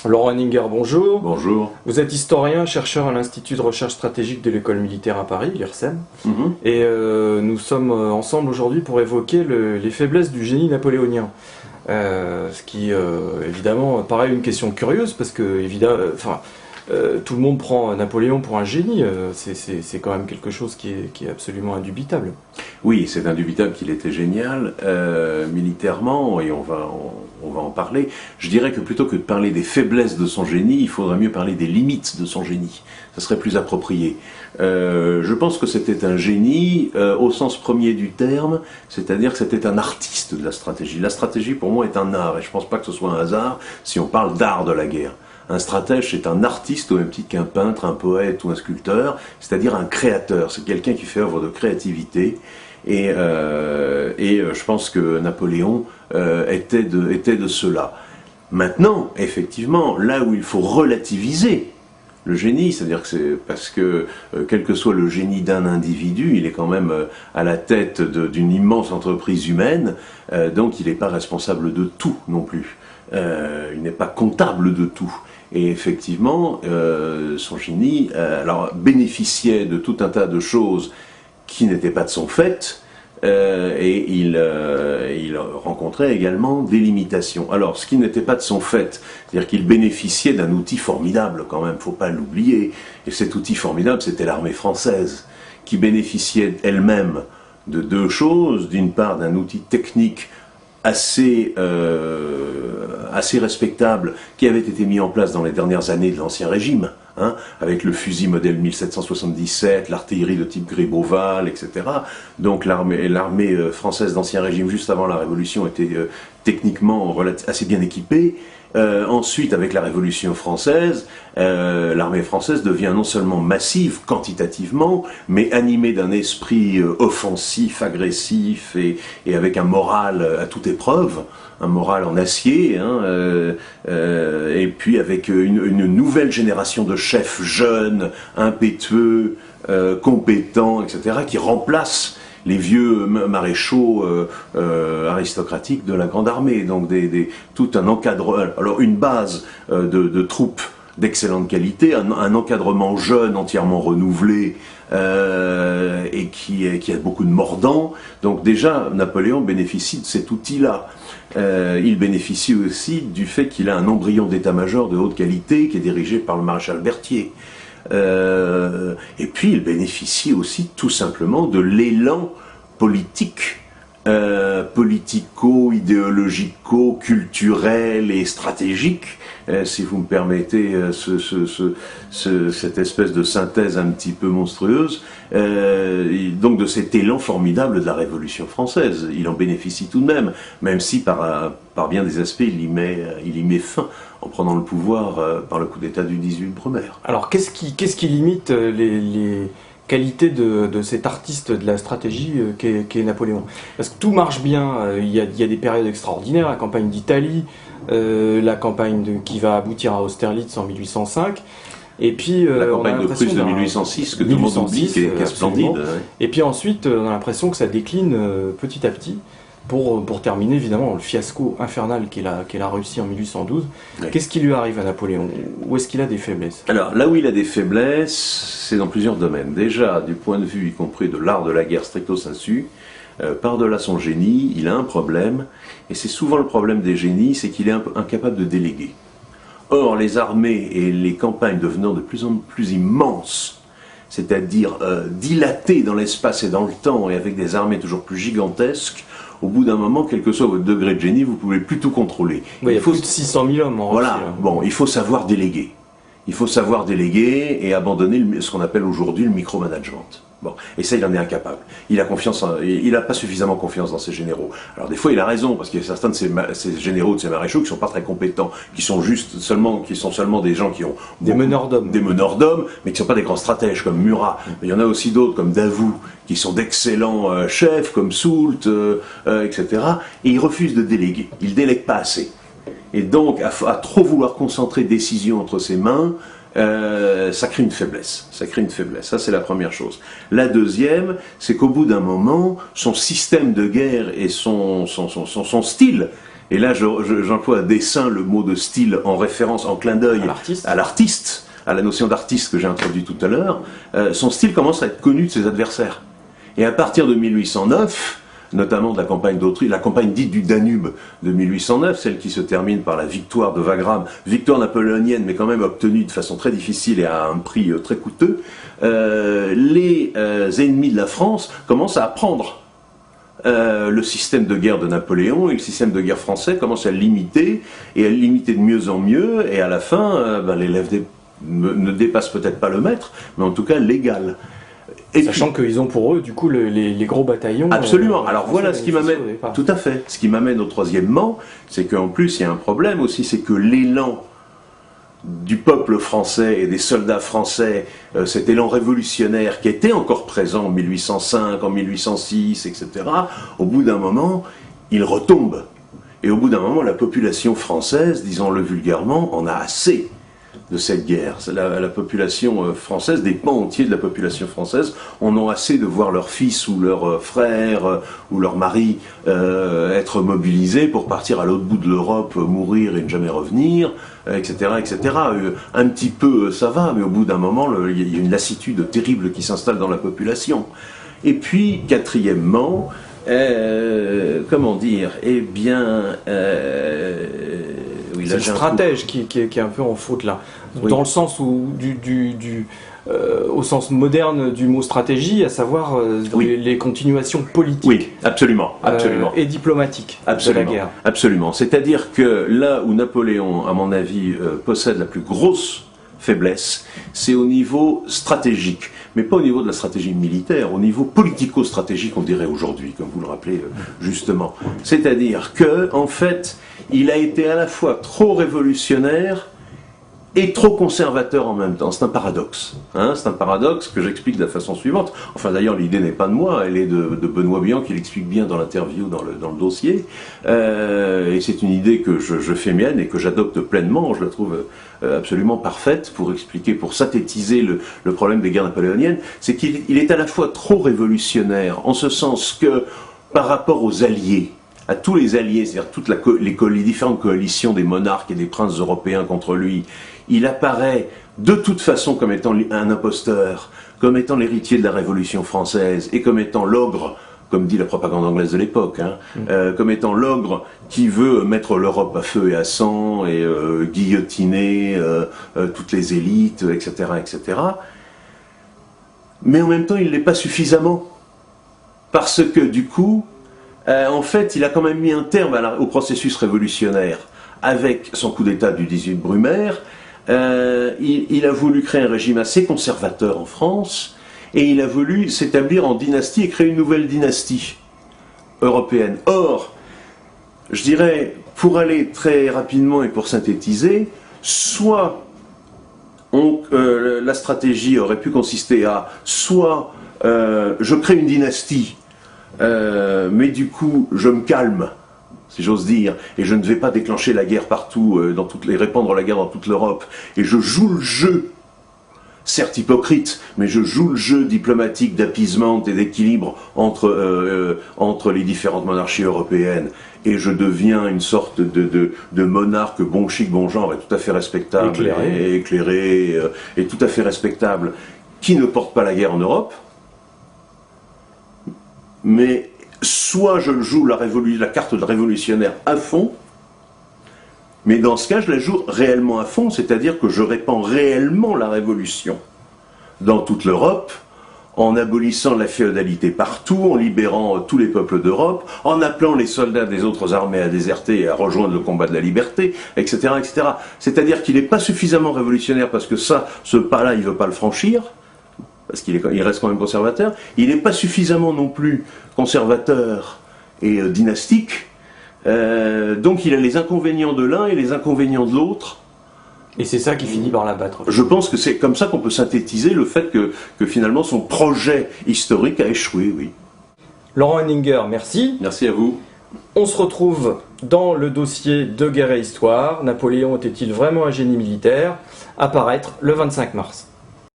Laurent Henninger, bonjour. Bonjour. Vous êtes historien, chercheur à l'Institut de recherche stratégique de l'École militaire à Paris, l'IRSEM. Mhm. Et nous sommes ensemble aujourd'hui pour évoquer les faiblesses du génie napoléonien. Ce qui, évidemment, paraît une question curieuse, parce que, tout le monde prend Napoléon pour un génie. C'est quand même quelque chose qui est absolument indubitable. Oui, c'est indubitable qu'il était génial, militairement, et on va en parler. Je dirais que plutôt que de parler des faiblesses de son génie, il faudrait mieux parler des limites de son génie. Ça serait plus approprié. Je pense que c'était un génie au sens premier du terme, c'est-à-dire que c'était un artiste de la stratégie. La stratégie, pour moi, est un art, et je ne pense pas que ce soit un hasard si on parle d'art de la guerre. Un stratège, c'est un artiste au même titre qu'un peintre, un poète ou un sculpteur, c'est-à-dire un créateur. C'est quelqu'un qui fait œuvre de créativité. Et je pense que Napoléon était de cela. Maintenant, effectivement, là où il faut relativiser le génie, c'est-à-dire que c'est parce que quel que soit le génie d'un individu, il est quand même à la tête d'une immense entreprise humaine, donc il n'est pas responsable de tout non plus. Il n'est pas comptable de tout. Et effectivement, son génie bénéficiait de tout un tas de choses qui n'étaient pas de son fait, et il rencontrait également des limitations. Alors, ce qui n'était pas de son fait, c'est-à-dire qu'il bénéficiait d'un outil formidable quand même, faut pas l'oublier, et cet outil formidable, c'était l'armée française, qui bénéficiait elle-même de deux choses, d'une part d'un outil technique assez respectable qui avait été mis en place dans les dernières années de l'Ancien Régime, avec le fusil modèle 1777, l'artillerie de type Gribeauval, etc. Donc l'armée française d'Ancien Régime, juste avant la Révolution, était techniquement assez bien équipée. Ensuite, avec la Révolution française, l'armée française devient non seulement massive quantitativement, mais animée d'un esprit offensif, agressif et avec un moral à toute épreuve, un moral en acier, et puis avec une nouvelle génération de chefs jeunes, impétueux, compétents, etc., qui remplacent les vieux maréchaux aristocratiques de la Grande Armée, donc tout un encadrement, alors une base de troupes d'excellente qualité, un encadrement jeune entièrement renouvelé et qui a beaucoup de mordants. Donc déjà, Napoléon bénéficie de cet outil-là. Il bénéficie aussi du fait qu'il a un embryon d'état-major de haute qualité qui est dirigé par le maréchal Berthier. Et puis il bénéficie aussi tout simplement de l'élan politique, politico-idéologico-culturel et stratégique, si vous me permettez cette espèce de synthèse un petit peu monstrueuse, donc de cet élan formidable de la Révolution française. Il en bénéficie tout de même si par bien des aspects il y met fin en prenant le pouvoir par le coup d'État du 18 Brumaire. Alors qu'est-ce qui limite les qualités de cet artiste de la stratégie qu'est Napoléon? Parce que tout marche bien, il y a des périodes extraordinaires, la campagne d'Italie, la campagne qui va aboutir à Austerlitz en 1805, et puis la campagne de Prusse de 1806 que tout le monde oublie, qui est splendide. Ouais. Et puis ensuite, on a l'impression que ça décline petit à petit, pour terminer évidemment le fiasco infernal qu'est la Russie en 1812. Oui. Qu'est-ce qui lui arrive à Napoléon? Où est-ce qu'il a des faiblesses? Alors là où il a des faiblesses, c'est dans plusieurs domaines. Déjà, du point de vue y compris de l'art de la guerre stricto sensu, par-delà son génie, il a un problème, et c'est souvent le problème des génies, c'est qu'il est incapable de déléguer. Or, les armées et les campagnes devenant de plus en plus immenses, c'est-à-dire dilatées dans l'espace et dans le temps, et avec des armées toujours plus gigantesques, au bout d'un moment, quel que soit votre degré de génie, vous ne pouvez plus tout contrôler. Oui, il y a plus de 600 000 hommes en Russie. Voilà, bon, il faut savoir déléguer. Il faut savoir déléguer et abandonner ce qu'on appelle aujourd'hui le micromanagement. Bon, et ça, il en est incapable. Il a pas suffisamment confiance dans ses généraux. Alors des fois, il a raison, parce qu'il y a certains de ses généraux, de ses maréchaux, qui sont pas très compétents, qui sont seulement des gens qui ont des meneurs d'hommes, mais qui sont pas des grands stratèges comme Murat. Mais il y en a aussi d'autres comme Davout, qui sont d'excellents chefs, comme Soult, etc. Et il refuse de déléguer. Il délègue pas assez. Et donc, à trop vouloir concentrer décisions entre ses mains, ça crée une faiblesse. Ça, c'est la première chose. La deuxième, c'est qu'au bout d'un moment, son système de guerre et son style et là j'emploie à dessein le mot de style en référence, en clin d'œil à l'artiste, à la notion d'artiste que j'ai introduite tout à l'heure, son style commence à être connu de ses adversaires. Et à partir de 1809, notamment de la campagne d'Autriche, la campagne dite du Danube de 1809, celle qui se termine par la victoire de Wagram, victoire napoléonienne, mais quand même obtenue de façon très difficile et à un prix très coûteux, les ennemis de la France commencent à apprendre le système de guerre de Napoléon, et le système de guerre français commence à le limiter, et à le limiter de mieux en mieux, et à la fin, l'élève ne dépasse peut-être pas le maître, mais en tout cas l'égal. Sachant qu'ils ont pour eux, du coup, les gros bataillons... Absolument. Alors voilà ce qui m'amène... Tout à fait. Ce qui m'amène au troisièmement, c'est qu'en plus, il y a un problème aussi, c'est que l'élan du peuple français et des soldats français, cet élan révolutionnaire qui était encore présent en 1805, en 1806, etc., au bout d'un moment, il retombe. Et au bout d'un moment, la population française, disons-le vulgairement, en a assez de cette guerre. La population française, des pans entiers de la population française, en ont assez de voir leurs fils ou leurs frères ou leurs maris être mobilisés pour partir à l'autre bout de l'Europe, mourir et ne jamais revenir, etc., etc. Un petit peu, ça va, mais au bout d'un moment, il y a une lassitude terrible qui s'installe dans la population. Et puis, quatrièmement, comment dire, eh bien... oui, c'est le stratège qui est un peu en faute là, oui. Dans le sens où au sens moderne du mot stratégie, à savoir oui. les continuations politiques. Oui, absolument, absolument. Et diplomatiques absolument, de la guerre. Absolument. C'est-à-dire que là où Napoléon, à mon avis, possède la plus grosse faiblesse, c'est au niveau stratégique. Mais pas au niveau de la stratégie militaire, au niveau politico-stratégique, on dirait aujourd'hui, comme vous le rappelez justement. C'est-à-dire que, en fait, il a été à la fois trop révolutionnaire et trop conservateur en même temps. C'est un paradoxe. C'est un paradoxe que j'explique de la façon suivante. Enfin, d'ailleurs, l'idée n'est pas de moi, elle est de Benoît Bihan, qui l'explique bien dans l'interview, dans le dossier. Et c'est une idée que je fais mienne et que j'adopte pleinement. Je la trouve absolument parfaite pour expliquer, pour synthétiser le problème des guerres napoléoniennes. C'est qu'il est à la fois trop révolutionnaire, en ce sens que, par rapport aux alliés, à tous les alliés, c'est-à-dire toutes les différentes coalitions des monarques et des princes européens contre lui, il apparaît de toute façon comme étant un imposteur, comme étant l'héritier de la Révolution française et comme étant l'ogre, comme dit la propagande anglaise de l'époque, comme étant l'ogre qui veut mettre l'Europe à feu et à sang et guillotiner toutes les élites, etc., etc. Mais en même temps, il ne l'est pas suffisamment, parce que du coup, en fait, il a quand même mis un terme au processus révolutionnaire avec son coup d'État du 18 Brumaire. Il a voulu créer un régime assez conservateur en France et il a voulu s'établir en dynastie et créer une nouvelle dynastie européenne. Or, je dirais, pour aller très rapidement et pour synthétiser, soit la stratégie aurait pu consister à soit je crée une dynastie mais du coup je me calme, si j'ose dire, et je ne vais pas déclencher la guerre partout, répandre la guerre dans toute l'Europe, et je joue le jeu, certes hypocrite, mais je joue le jeu diplomatique d'apaisement et d'équilibre entre les différentes monarchies européennes, et je deviens une sorte de monarque bon chic, bon genre, et tout à fait respectable, éclairé et tout à fait respectable, qui ne porte pas la guerre en Europe. Mais soit je joue la carte de révolutionnaire à fond, mais dans ce cas, je la joue réellement à fond, c'est-à-dire que je répands réellement la révolution dans toute l'Europe, en abolissant la féodalité partout, en libérant tous les peuples d'Europe, en appelant les soldats des autres armées à déserter et à rejoindre le combat de la liberté, etc., etc. C'est-à-dire qu'il n'est pas suffisamment révolutionnaire parce que ce pas-là, il ne veut pas le franchir, parce qu'il reste quand même conservateur. Il n'est pas suffisamment non plus conservateur et dynastique, donc il a les inconvénients de l'un et les inconvénients de l'autre. Et c'est ça qui finit par l'abattre. Je pense que c'est comme ça qu'on peut synthétiser le fait que finalement son projet historique a échoué, oui. Laurent Henninger, merci. Merci à vous. On se retrouve dans le dossier de Guerre et Histoire. Napoléon était-il vraiment un génie militaire ? À paraître le 25 mars.